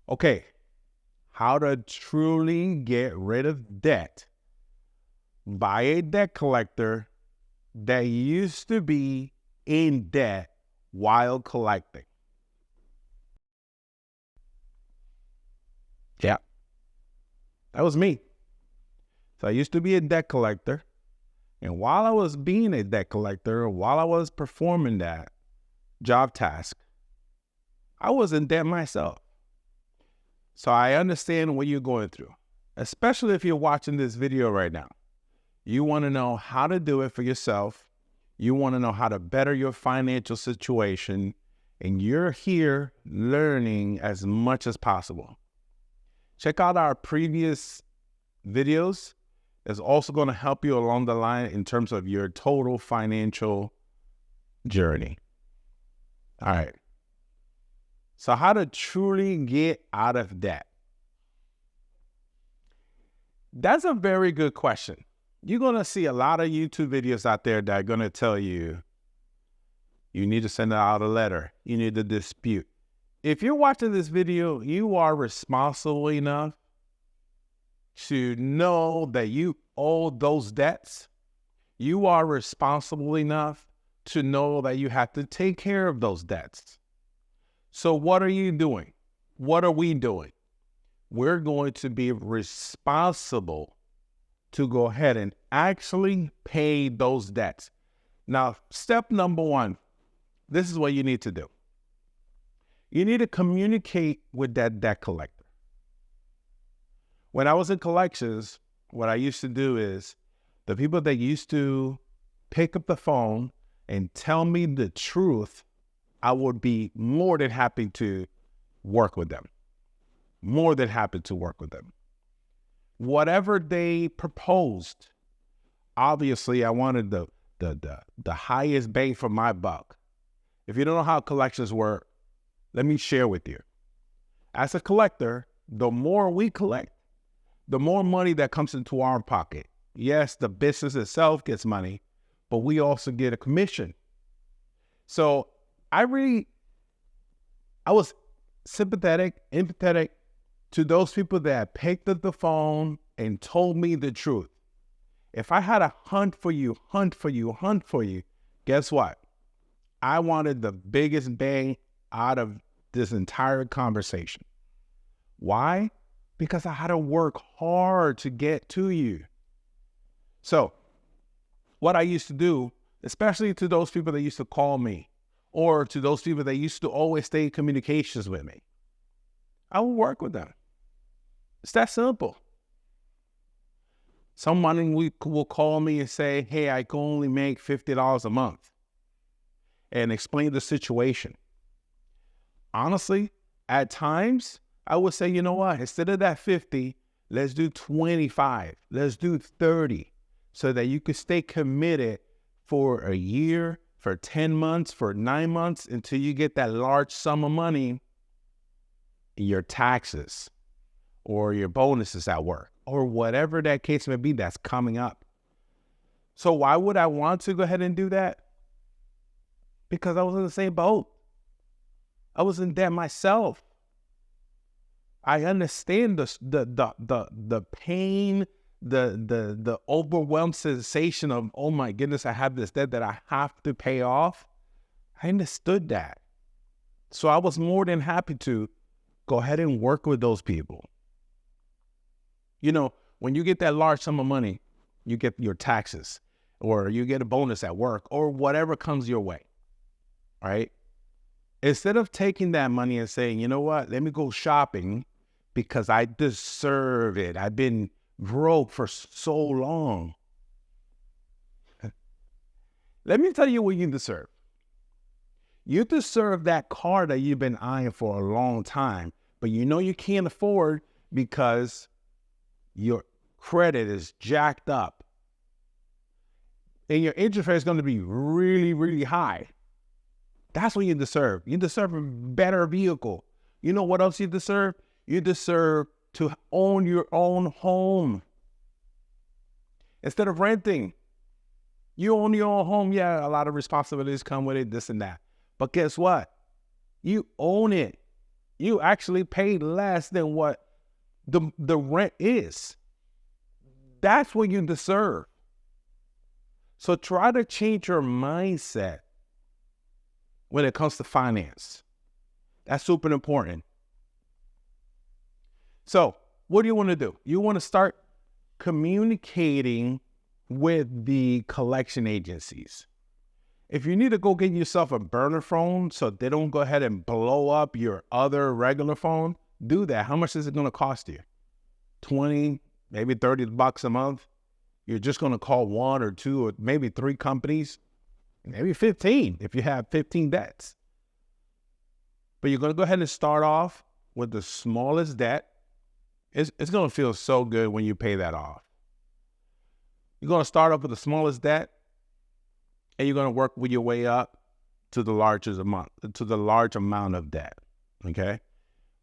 Okay, how to truly get rid of debt by a debt collector that used to be in debt while collecting. Yeah, that was me. So I used to be a debt collector. And while I was being a debt collector, while I was performing that job task, I was in debt myself. So I understand what you're going through, especially if you're watching this video right now. You want to know how to do it for yourself. You want to know how to better your financial situation. And you're here learning as much as possible. Check out our previous videos. It's also going to help you along the line in terms of your total financial journey. All right. So how to truly get out of debt? That's a very good question. You're going to see a lot of YouTube videos out there that are going to tell you, you need to send out a letter. You need to dispute. If you're watching this video, you are responsible enough to know that you owe those debts. You are responsible enough to know that you have to take care of those debts. So what are you doing? What are we doing? We're going to be responsible to go ahead and actually pay those debts. Now, step number one, this is what you need to do. You need to communicate with that debt collector. When I was in collections, what I used to do is the people that used to pick up the phone and tell me the truth, I would be more than happy to work with them. More than happy to work with them. Whatever they proposed, obviously I wanted the highest bang for my buck. If you don't know how collections work, let me share with you. As a collector, the more we collect, the more money that comes into our pocket. Yes, the business itself gets money, but we also get a commission. So I was sympathetic, empathetic to those people that picked up the phone and told me the truth. If I had a hunt for you, guess what? I wanted the biggest bang out of this entire conversation. Why? Because I had to work hard to get to you. So what I used to do, especially to those people that used to call me, or to those people that used to always stay in communications with me, I would work with them. It's that simple. Someone will call me and say, hey, I can only make $50 a month, and explain the situation. Honestly, at times, I would say, you know what, instead of that 50, let's do 25, let's do 30, so that you could stay committed for a year, for 10 months, for 9 months, until you get that large sum of money in your taxes or your bonuses at work, or whatever that case may be that's coming up. So why would I want to go ahead and do that? Because I was in the same boat. I was in debt myself. I understand the pain, the overwhelmed sensation of, oh my goodness, I have this debt that I have to pay off. I understood that. So I was more than happy to go ahead and work with those people. You know, when you get that large sum of money, you get your taxes, or you get a bonus at work, or whatever comes your way, right? Instead of taking that money and saying, you know what, let me go shopping because I deserve it. I've been broke for so long. Let me tell you what you deserve. You deserve that car that you've been eyeing for a long time, but you know you can't afford because your credit is jacked up. And your interest rate is going to be really, really high. That's what you deserve. You deserve a better vehicle. You know what else you deserve? You deserve to own your own home. Instead of renting, you own your own home. Yeah, a lot of responsibilities come with it, this and that. But guess what? You own it. you actually pay less than what the rent is. That's what you deserve. So try to change your mindset when it comes to finance. That's super important. So what do you want to do? You want to start communicating with the collection agencies. If you need to go get yourself a burner phone so they don't go ahead and blow up your other regular phone, do that. How much is it going to cost you? 20, maybe $30 a month. You're just going to call one or two or maybe 3 companies, maybe 15 if you have 15 debts. But you're going to go ahead and start off with the smallest debt. It's going to feel so good when you pay that off. You're going to start off with the smallest debt, and you're going to work with your way up to the large amount of debt. Okay.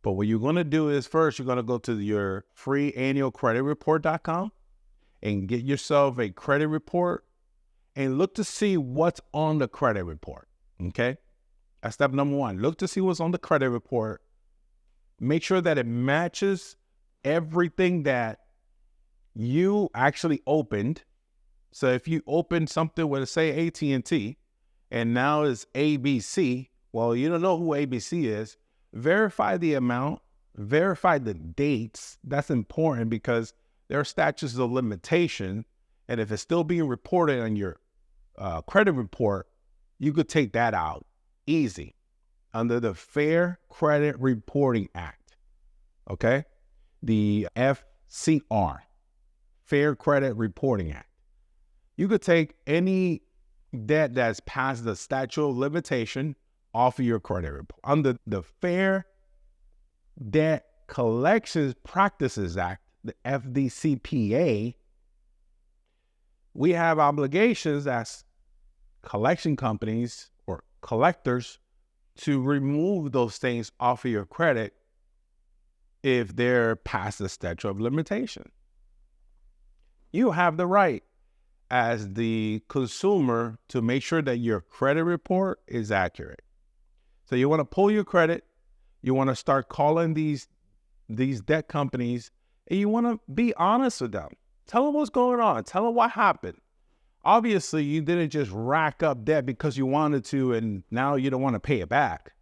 But what you're going to do is first, you're going to go to your free annual creditreport.com and get yourself a credit report and look to see what's on the credit report. Okay. That's step number 1. Look to see what's on the credit report. Make sure that it matches everything that you actually opened. So if you opened something with, say, AT&T, and now it's ABC, well, you don't know who ABC is. Verify the amount, verify the dates. That's important because there are statutes of limitation. And if it's still being reported on your credit report, you could take that out easy under the Fair Credit Reporting Act. Okay? The FCRA, Fair Credit Reporting Act. You could take any debt that's past the statute of limitation off of your credit report. Under the Fair Debt Collections Practices Act, the FDCPA, we have obligations as collection companies or collectors to remove those things off of your credit if they're past the statute of limitation. You have the right as the consumer to make sure that your credit report is accurate. So you want to pull your credit, you want to start calling these debt companies, and you want to be honest with them. Tell them what's going on. Tell them what happened. Obviously, you didn't just rack up debt because you wanted to, and now you don't want to pay it back,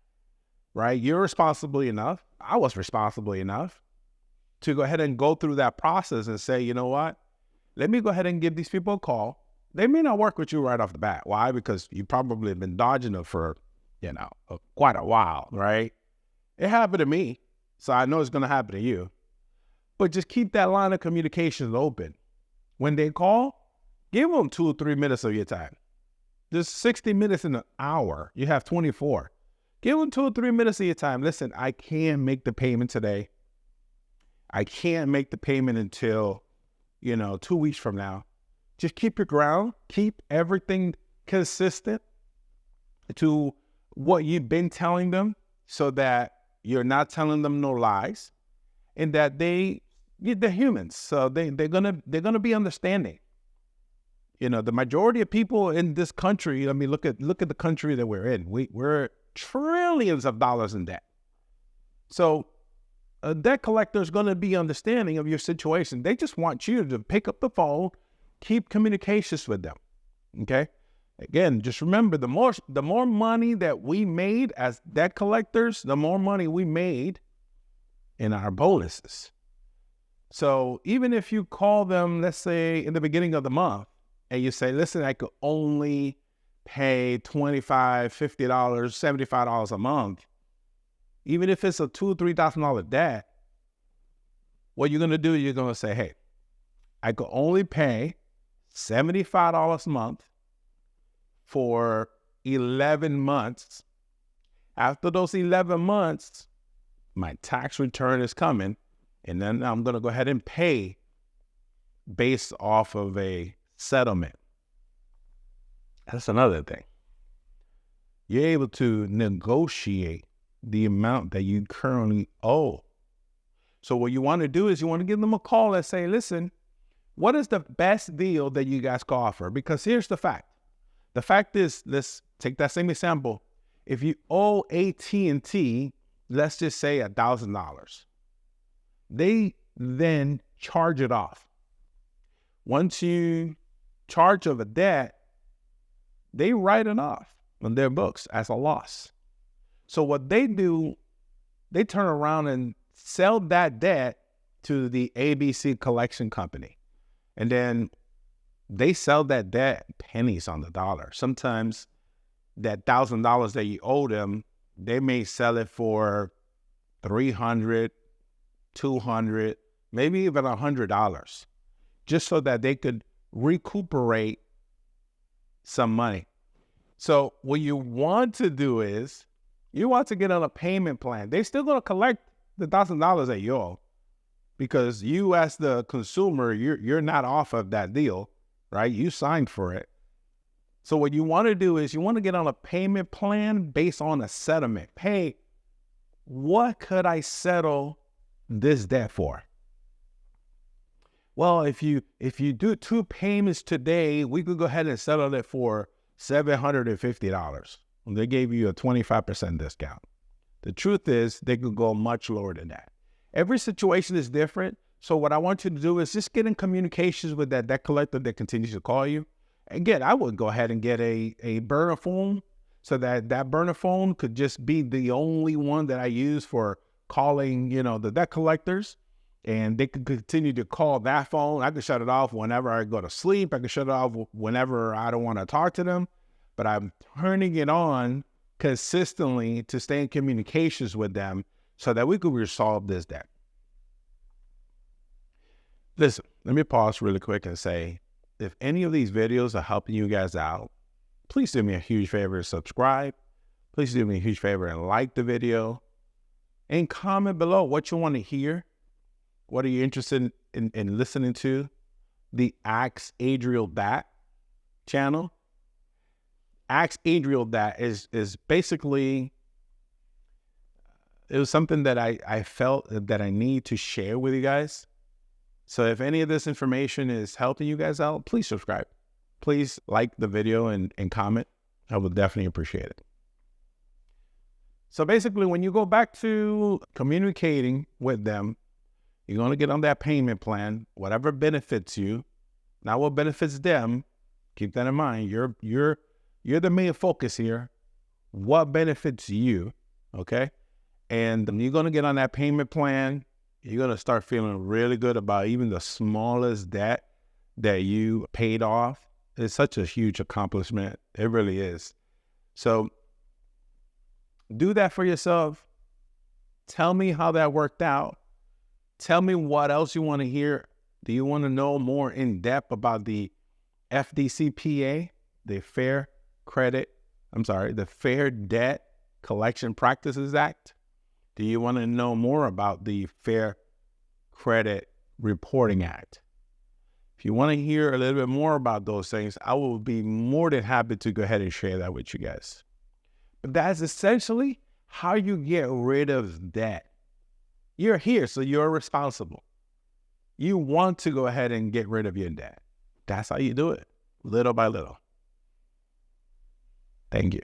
right? You're responsible enough. I was responsible enough to go ahead and go through that process and say, you know what? Let me go ahead and give these people a call. They may not work with you right off the bat. Why? Because you probably have been dodging them for, quite a while, right? It happened to me, so I know it's going to happen to you. But just keep that line of communications open. When they call, give them 2 or 3 minutes of your time. Just 60 minutes in an hour. You have 24. Give them 2 or 3 minutes of your time. Listen, I can't make the payment today. I can't make the payment until 2 weeks from now. Just keep your ground. Keep everything consistent to what you've been telling them so that you're not telling them no lies and that they're humans. So they're gonna be understanding. The majority of people in this country, I mean, look at the country that we're in. We're trillions of dollars in debt. So a debt collector is going to be understanding of your situation. They just want you to pick up the phone, keep communications with them. Okay. Again, just remember, the more money that we made as debt collectors, the more money we made in our bonuses. So even if you call them, let's say in the beginning of the month, and you say, listen, I could only pay $25, $50, $75 a month, even if it's a $2,000 or $3,000 debt, what you're going to do, you're going to say, hey, I could only pay $75 a month for 11 months. After those 11 months, my tax return is coming, and then I'm going to go ahead and pay based off of a settlement. That's another thing. You're able to negotiate the amount that you currently owe. So what you want to do is you want to give them a call and say, listen, what is the best deal that you guys can offer? Because here's the fact. The fact is, let's take that same example. If you owe AT&T let's just say $1,000. They then charge it off. Once you charge of a debt, they write it off on their books as a loss. So what they do, they turn around and sell that debt to the ABC collection company. And then they sell that debt pennies on the dollar. Sometimes that $1,000 that you owe them, they may sell it for $300, $200, maybe even $100, just so that they could recuperate some money. So what you want to do is you want to get on a payment plan. They're still going to collect the $1,000 that you owe, because you as the consumer, you're not off of that deal, right? You signed for it. So what you want to do is you want to get on a payment plan based on a settlement. Hey, what could I settle this debt for? Well, if you do 2 payments today, we could go ahead and settle it for $750. They gave you a 25% discount. The truth is they could go much lower than that. Every situation is different. So what I want you to do is just get in communications with that debt collector that continues to call you. Again, I would go ahead and get a burner phone, so that burner phone could just be the only one that I use for calling, the debt collectors. And they could continue to call that phone. I could shut it off whenever I go to sleep. I could shut it off whenever I don't want to talk to them. But I'm turning it on consistently to stay in communications with them so that we could resolve this debt. Listen, let me pause really quick and say, if any of these videos are helping you guys out, please do me a huge favor and subscribe. Please do me a huge favor and like the video. And comment below what you want to hear. What are you interested in listening to? The Ask Adriel That channel. Ask Adriel That is basically, it was something that I felt that I need to share with you guys. So if any of this information is helping you guys out, please subscribe. Please like the video and comment. I would definitely appreciate it. So basically, when you go back to communicating with them, you're going to get on that payment plan, whatever benefits you, not what benefits them. Keep that in mind. You're the main focus here. What benefits you, okay? And you're going to get on that payment plan. You're going to start feeling really good about even the smallest debt that you paid off. It's such a huge accomplishment. It really is. So do that for yourself. Tell me how that worked out. Tell me what else you want to hear. Do you want to know more in depth about the FDCPA, the Fair Debt Collection Practices Act? Do you want to know more about the Fair Credit Reporting Act? If you want to hear a little bit more about those things, I will be more than happy to go ahead and share that with you guys. But that's essentially how you get rid of debt. You're here, so you're responsible. You want to go ahead and get rid of your debt. That's how you do it, little by little. Thank you.